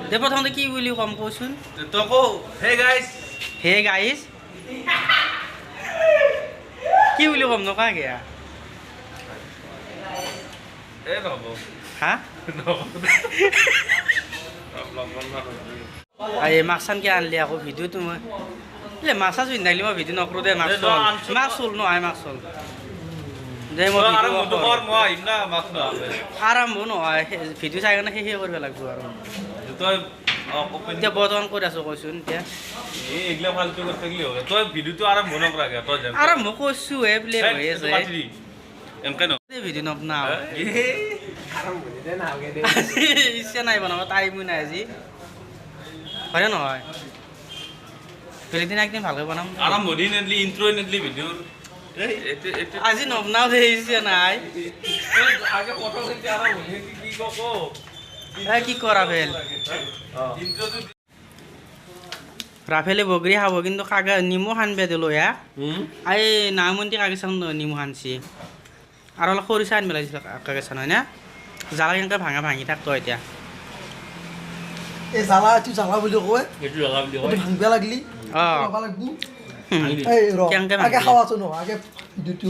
দে প্ৰথমতে কি বুলি কম কচোন তই কও হে গাইছ হে গাইজ কি বুলি কম নকা গেয়া এ নহব হা এই মাছ চানকে আনলি আকৌ ভিডিঅ'টো মই মাছ চাছ পিন্ধালি মই ভিডিঅ' নকৰোঁ দে মাছ চল নহয় মাছ চল দে মই আৰম্ভ নহয় ভিডিঅ' চাই কাৰণে শেষে কৰিব লাগিব আৰু তই এতিয়া বৰ্তমান কৰি আছোঁ কৈছোন এতিয়া এইগিলা ফালতু কৰি থাকিলি হয় তই ভিডিঅ'টো আৰম্ভ নকৰাকে তই জান আৰম্ভ কৰিছোঁ হে বোলে হৈ আছে এনকে ন ভিডিঅ' নবনাও ইচ্ছা নাই বনাব টাইমো নাই আজি হয়নে নহয় বেলেগ দিন একদিন ভালকৈ বনাম আৰম্ভণি নেদলি ইন্ট্ৰ নেদলি ভিডিঅ'ৰ আজি নবনাও দে ইচ্ছা নাই আগে ফটো খেলতে আৰম্ভণি কি ক কি কৰা ফেল ৰাফেলে বগৰী খাব কিন্তু কাগা নিমু সানবে দিলোঁ হে এই নামন্তি কাগেচান নিমু সানছি আৰু অলপ খৰিচা আনব লাগিছিল কাগেচান হয় না জ্বালা কেনেকৈ ভাঙা ভাঙি থাকতো এতিয়া এই জ্বালা এইটো জ্বালা বুলি কয় এইটো জ্বালা বুলি এইটো ভাঙিব লাগলি ল'ব লাগব এই ৰ কেনেকৈ আগে খাৱাটো নহয় আগে ভিডিঅ'টো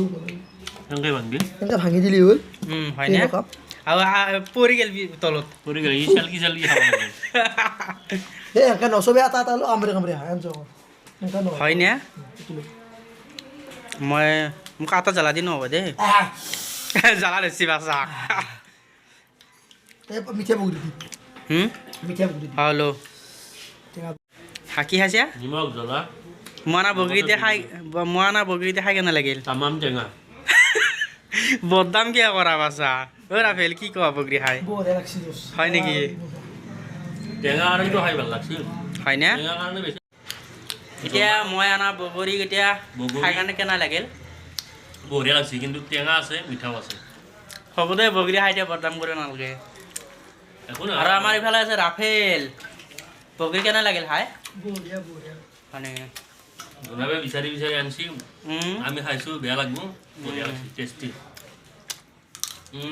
কেনেকৈ ভাঙবি এনেকৈ ভাঙি দিলি হ'ল হয় না আৰু পৰি গেল তলত পৰি গ'ল ই চালকি চালকি খাব লাগে এই এনেকৈ নচবে এটা এটা লৈ কামুৰি কামুৰি হাঁ এনেকৈ নহয় হয় না মই মোক আটা জ্বালা দি নহ'ব দেই জ্বালা বেছি বাচা এই মিঠা বগৰী দি মিঠা বগৰী দি হেল্ল' হাকি খাইছা নিমখ জ্বলা মনা বগৰীতে খাই কেনে লাগিল তামাম টেঙা বদনাম কিয় কৰা বাচা অ' ৰাফেল কি কোৱা বগৰী খাই বঢ়িয়া লাগছি দোষ হয় নেকি টেঙা কাৰণেতো খাই ভাল লাগছিল হয় না টেঙা কাৰণে বেছি এতিয়া মই অনা বগৰী এতিয়া খাই কাৰণে কেনে লাগিল বঢ়িয়া লাগছে কিন্তু টেঙা আছে মিঠাও আছে হ'ব দে বগৰী খাই এতিয়া বদনাম কৰিব নালাগে একো আৰু নহয় আমাৰ ইফালে আছে ৰাফেল বগৰী কেনে লাগিল খাই বঢ়িয়া বঢ়িয়া মানে জনাবে বিচাৰি বিচাৰি আনছি আমি খাইছোঁ বেয়া লাগব বঢ়িয়া লাগছে টেষ্টি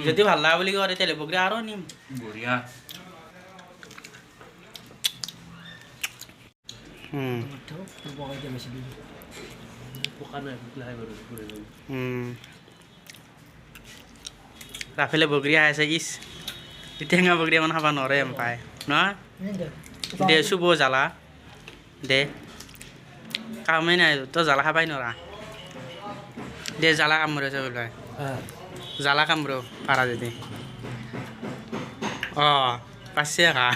যদি ভাল লগা বুলি কয় তেতিয়াহ'লে বগৰী আৰু নিম বঢ়িয়া বগাই দিয়া বেছি দিবি পকা নাই লাহে বাৰু ৰাফেলে বগৰী খাই আছে ইচ টেঙা বগৰী ইমান খাব নোৱাৰে পায় নহয় দে চুব জ্বালা দে কামেই নাই তই জ্বালা খাবাই নোৱাৰা দে জ্বালা কামোৰে বোলে জ্বালা কামোৰ পাৰা যদি অঁ পাছে খা